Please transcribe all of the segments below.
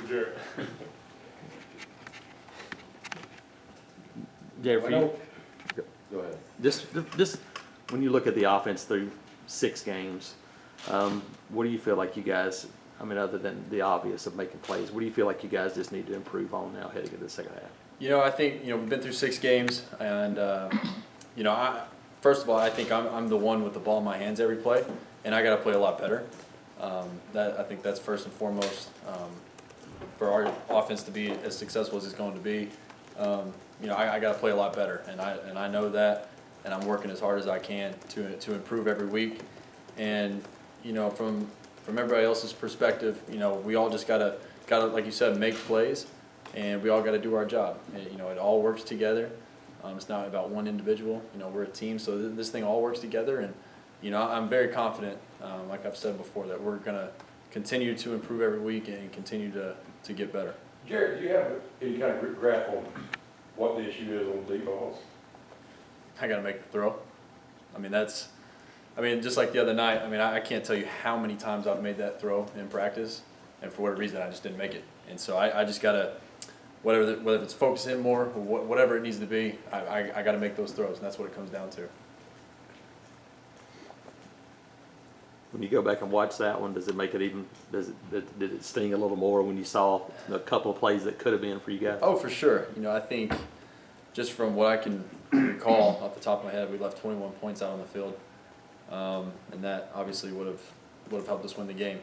Jarrett. Jarrett, for you, Go ahead. just when you look at the offense through 6 games, what do you feel like you guys, I mean, other than the obvious of making plays, what do you feel like you guys just need to improve on now heading into the second half? I think we've been through 6 games, and first of all, I think I'm the one with the ball in my hands every play, and I got to play a lot better. I think that's first and foremost for our offense to be as successful as it's going to be. I got to play a lot better, and I know that, and I'm working as hard as I can to improve every week. And from everybody else's perspective, we all just gotta like you said, make plays, and we all got to do our job. It all works together. It's not about one individual. We're a team, so this thing all works together. And I'm very confident, like I've said before, that we're gonna continue to improve every week and continue to get better. Jarrett, do you have any kind of grasp on what the issue is on deep balls? I got to make the throw. Just like the other night, I can't tell you how many times I've made that throw in practice, and for whatever reason, I just didn't make it. And so I just got to, whether it's focus in more, or whatever it needs to be, I got to make those throws, and that's what it comes down to. When you go back and watch that one, does it make it even, did it sting a little more when you saw a couple of plays that could have been for you guys? Oh, for sure. I think just from what I can recall off the top of my head, we left 21 points out on the field, and that obviously would have helped us win the game.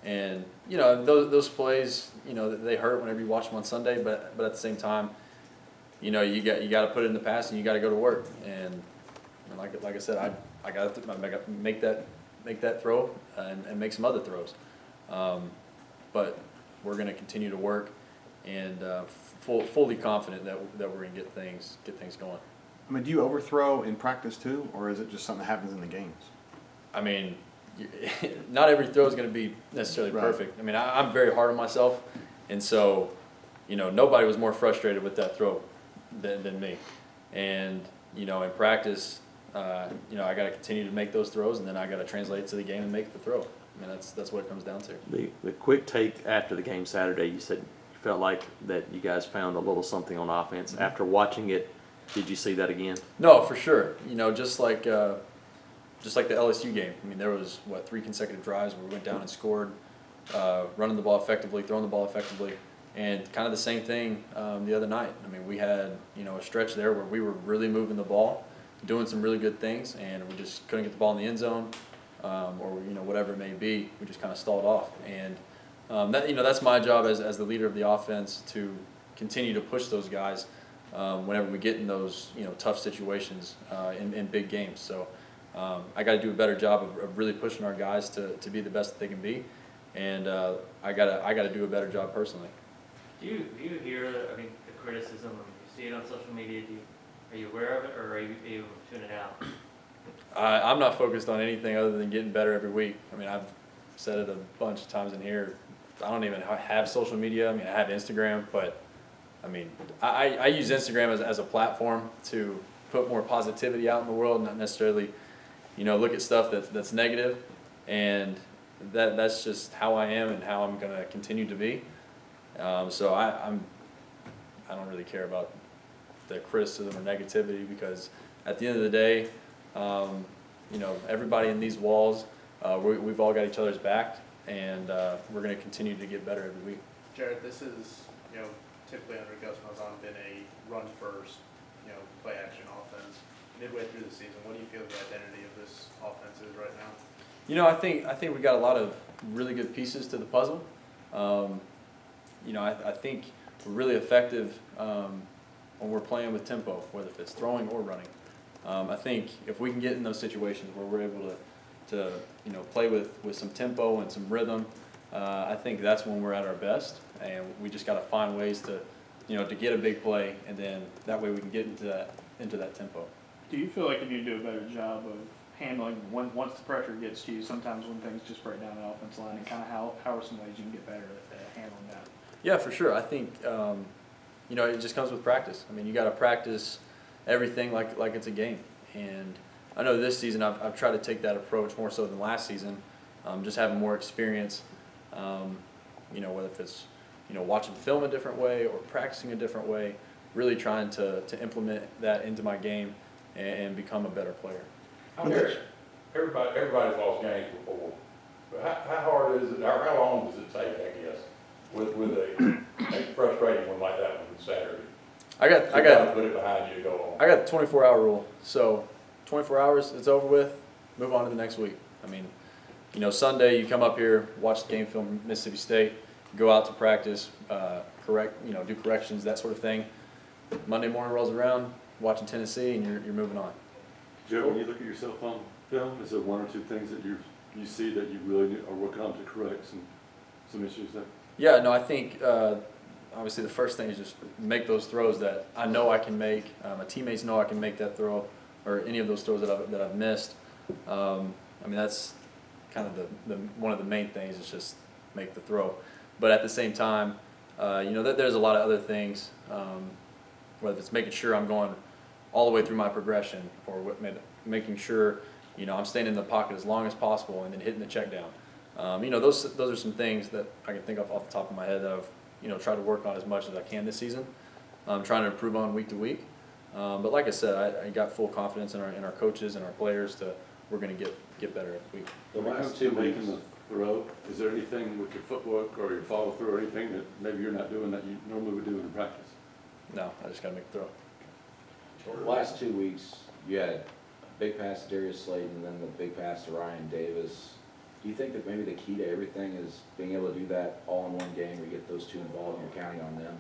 And those plays, they hurt whenever you watch them on Sunday, but at the same time, you got to put it in the past, and you got to go to work. And like I said, I got to make that throw and make some other throws. But we're going to continue to work, and fully confident that we're going to get things going. Do you overthrow in practice too, or is it just something that happens in the games? Not every throw is going to be necessarily perfect. I'm very hard on myself, and so nobody was more frustrated with that throw than me. And in practice, I got to continue to make those throws, and then I got to translate it to the game and make the throw. That's what it comes down to. The quick take after the game Saturday, you said you felt like that you guys found a little something on offense. Mm-hmm. After watching it, did you see that again? No, for sure. Just like the LSU game. There was 3 consecutive drives where we went down and scored, running the ball effectively, throwing the ball effectively, and kind of the same thing the other night. We had a stretch there where we were really moving the ball, doing some really good things, and we just couldn't get the ball in the end zone, or whatever it may be. We just kind of stalled off, and that's my job as the leader of the offense, to continue to push those guys whenever we get in those tough situations in big games. So I got to do a better job of really pushing our guys to be the best that they can be, and I got to do a better job personally. Do you hear the criticism? You see it on social media. Are you aware of it, or are you able to tune it out? I'm not focused on anything other than getting better every week. I've said it a bunch of times in here. I don't even have social media. I have Instagram, but I use Instagram as a platform to put more positivity out in the world, not necessarily, look at stuff that's negative. And that's just how I am and how I'm going to continue to be. So I don't really care about the criticism or negativity, because at the end of the day, everybody in these walls, we've all got each other's back, and we're going to continue to get better every week. Jarrett, this is typically under Gus Malzahn been a run first, play action offense. Midway through the season, what do you feel the identity of this offense is right now? I think we got a lot of really good pieces to the puzzle. I think we're really effective when we're playing with tempo, whether it's throwing or running. I think if we can get in those situations where we're able to play with some tempo and some rhythm, I think that's when we're at our best, and we just got to find ways to get a big play, and then that way we can get into that tempo. Do you feel like you need to do a better job of handling once the pressure gets to you, sometimes when things just break down the offense line, and kind of how are some ways you can get better at handling that? Yeah, for sure. I think it just comes with practice. You got to practice everything like it's a game, and I know this season I've tried to take that approach more so than last season, just having more experience. Whether if it's watching film a different way or practicing a different way, really trying to implement that into my game and become a better player. Everybody's lost games before, but how hard is it, or how long does it take, I guess, with a frustrating one like that one Saturday? I To got kinda put it behind you to go on. I got the 24-hour rule. So 24 hours, it's over with, move on to the next week. I mean, Sunday you come up here, watch the game film from Mississippi State, go out to practice, do corrections, that sort of thing. Monday morning rolls around, watching Tennessee, and you're moving on. Joe, when you look at yourself on film, is there one or two things that you see that you really are working on to correct some issues there? Yeah, no, I think obviously the first thing is just make those throws that I know I can make. My teammates know I can make that throw, or any of those throws that I've missed. I mean, that's kind of the one of the main things is just make the throw. But at the same time, there's a lot of other things, whether it's making sure I'm going all the way through my progression, or making sure I'm staying in the pocket as long as possible and then hitting the check down. Those are some things that I can think of off the top of my head that I've tried to work on as much as I can this season. I'm trying to improve on week to week. But like I said, I got full confidence in our coaches and our players we're going to get better every week. When it comes to making the throw, is there anything with your footwork or your follow through or anything that maybe you're not doing that you normally would do in practice? No, I just got to make the throw. The last 2 weeks, you had a big pass to Darius Slayton and then the big pass to Ryan Davis. Do you think that maybe the key to everything is being able to do that all in one game where you get those two involved and you're counting on them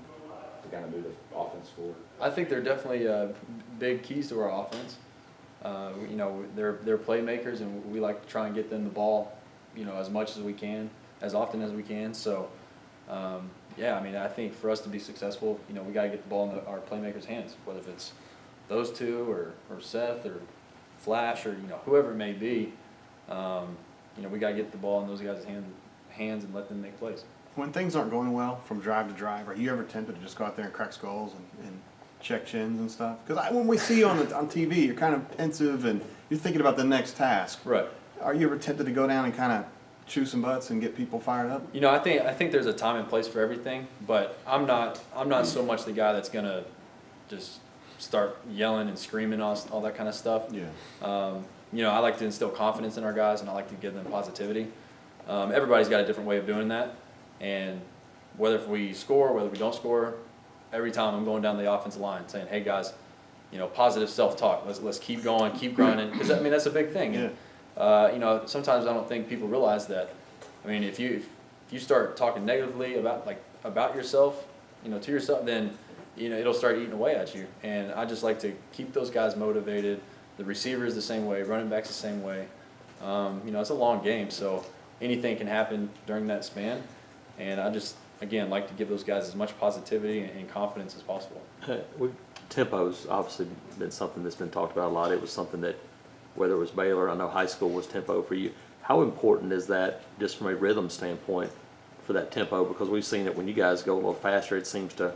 to kind of move the offense forward? I think they're definitely big keys to our offense. They're playmakers, and we like to try and get them the ball, as much as we can, as often as we can. So, I think for us to be successful, we got to get the ball in our playmakers' hands, whether if it's those two or Seth or Flash or whoever it may be. We got to get the ball in those guys' hands and let them make plays. When things aren't going well from drive to drive, are you ever tempted to just go out there and crack skulls and check chins and stuff? Because when we see you on TV, you're kind of pensive and you're thinking about the next task. Right. Are you ever tempted to go down and kind of chew some butts and get people fired up? I think there's a time and place for everything, but I'm not so much the guy that's gonna just start yelling and screaming all that kind of stuff. Yeah. I like to instill confidence in our guys, and I like to give them positivity. Everybody's got a different way of doing that, and whether if we score, whether we don't score, every time I'm going down the offensive line saying, "Hey guys, positive self-talk. Let's keep going, keep grinding," because that's a big thing. Yeah. And, sometimes I don't think people realize that. I mean, if you start talking negatively about yourself, to yourself, then it'll start eating away at you. And I just like to keep those guys motivated. The receivers the same way, running backs the same way. It's a long game, so anything can happen during that span. And I just, again, like to give those guys as much positivity and confidence as possible. Tempo's obviously been something that's been talked about a lot. It was something that, whether it was Baylor, I know high school was tempo for you. How important is that just from a rhythm standpoint for that tempo? Because we've seen it when you guys go a little faster, it seems to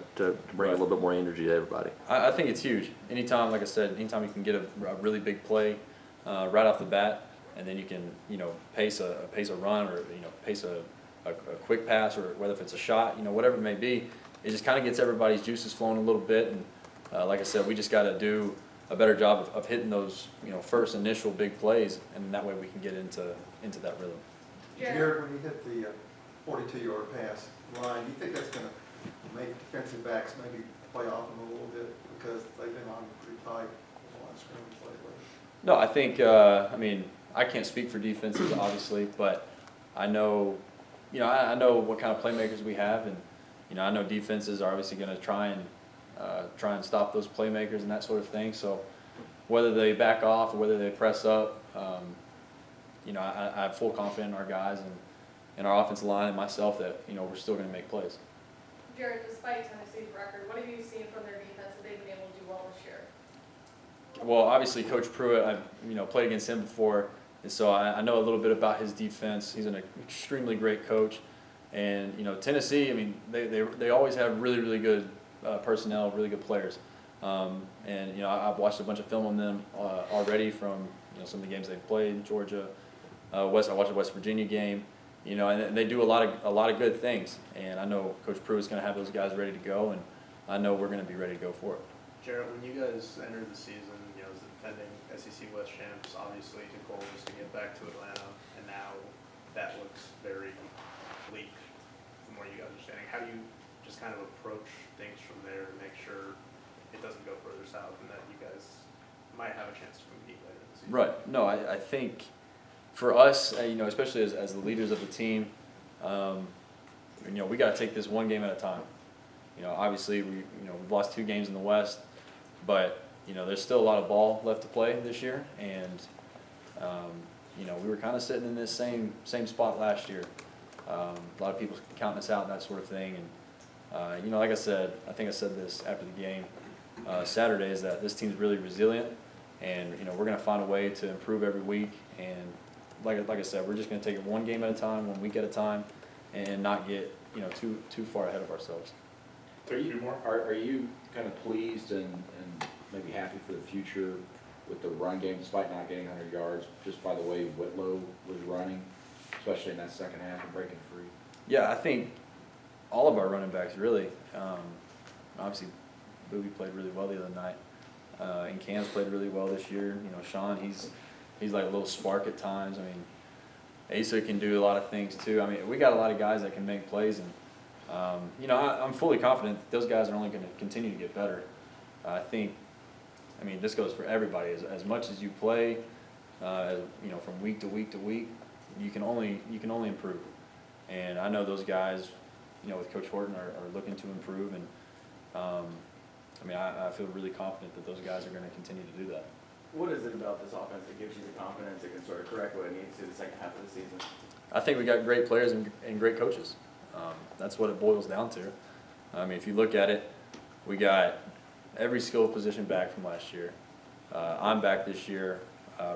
bring a little bit more energy to everybody. I think it's huge. Anytime, like I said, anytime you can get a really big play right off the bat, and then you can, pace a run or, pace a quick pass, or whether if it's a shot, whatever it may be, it just kind of gets everybody's juices flowing a little bit. And like I said, we just got to do a better job of hitting those, first initial big plays, and that way we can get into that rhythm. Jarrett, when you hit the 42-yard pass line, do you think that's going to make defensive backs maybe play off them a little bit because they've been on pretty tight line of scrimmage lately? No, I think, I can't speak for defenses, obviously, but I know, I know what kind of playmakers we have, and, I know defenses are obviously going to try and stop those playmakers and that sort of thing. So whether they back off or whether they press up, I have full confidence in our guys and our offensive line and myself that, we're still going to make plays. Jarrett, despite Tennessee's record, what have you seen from their defense that they've been able to do well this year? Well, obviously Coach Pruitt, I've played against him before, and so I know a little bit about his defense. He's an extremely great coach. And, Tennessee, they always have really, really good personnel, really good players. And, I've watched a bunch of film on them already from, some of the games they've played, Georgia, I watched the West Virginia game. you know, and they do a lot of good things. And I know Coach Pruitt's going to have those guys ready to go, and I know we're going to be ready to go for it. Jarrett, when you guys entered the season, you know, as the defending SEC West champs, obviously the goal was to get back to Atlanta, and now that looks very bleak from where you guys are standing. How do you just kind of approach things from there to make sure it doesn't go further south and that you guys might have a chance to compete later in the season? Right. No, I think for us, you know, especially as the leaders of the team, you know, we got to take this one game at a time. You know, obviously we've lost 2 games in the West, but you know, there's still a lot of ball left to play this year, and you know, we were kind of sitting in this same spot last year. A lot of people counting us out and that sort of thing, and you know, like I said, I think I said this after the game Saturday, is that this team's really resilient, and you know, we're going to find a way to improve every week. And like I said, we're just going to take it one game at a time, 1 week at a time, and not get, you know, too far ahead of ourselves. Are you kind of pleased and maybe happy for the future with the run game, despite not getting 100 yards, just by the way Whitlow was running, especially in that second half and breaking free? Yeah, I think all of our running backs really. Obviously, Booby played really well the other night, and Cam's played really well this year. You know, Sean, he's like a little spark at times. I mean, Asa can do a lot of things too. I mean, we got a lot of guys that can make plays, and you know, I'm fully confident that those guys are only going to continue to get better. I mean, this goes for everybody. As much as you play, you know, from week to week to week, you can only improve. And I know those guys, you know, with Coach Horton are looking to improve, and I mean, I feel really confident that those guys are going to continue to do that. What is it about this offense that gives you the confidence it can sort of correct what it needs to the second half of the season? I think we got great players and great coaches. That's what it boils down to. I mean, if you look at it, we got every skill position back from last year. I'm back this year.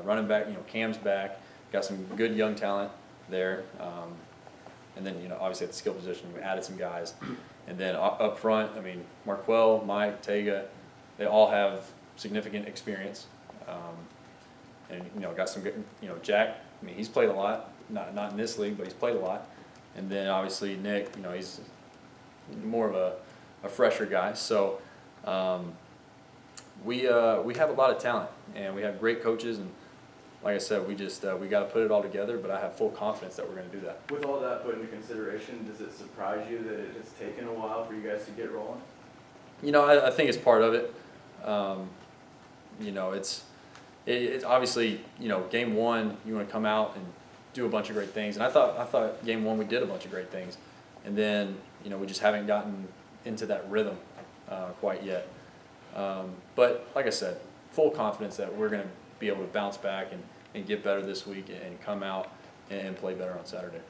Running back, you know, Cam's back. Got some good young talent there. And then, you know, obviously at the skill position, we added some guys. And then up front, I mean, Marquell, Mike, Tega, they all have significant experience. And, you know, got some good, you know, Jack, I mean, he's played a lot, not in this league, but he's played a lot. And then obviously Nick, you know, he's more of a fresher guy. So we have a lot of talent, and we have great coaches, and like I said, we got to put it all together, but I have full confidence that we're going to do that. With all that put into consideration, does it surprise you that it has taken a while for you guys to get rolling? You know, I think it's part of it. You know, it's obviously, you know, game 1, you want to come out and do a bunch of great things. And I thought game 1 we did a bunch of great things. And then, you know, we just haven't gotten into that rhythm quite yet. But like I said, full confidence that we're going to be able to bounce back and get better this week and come out and play better on Saturday.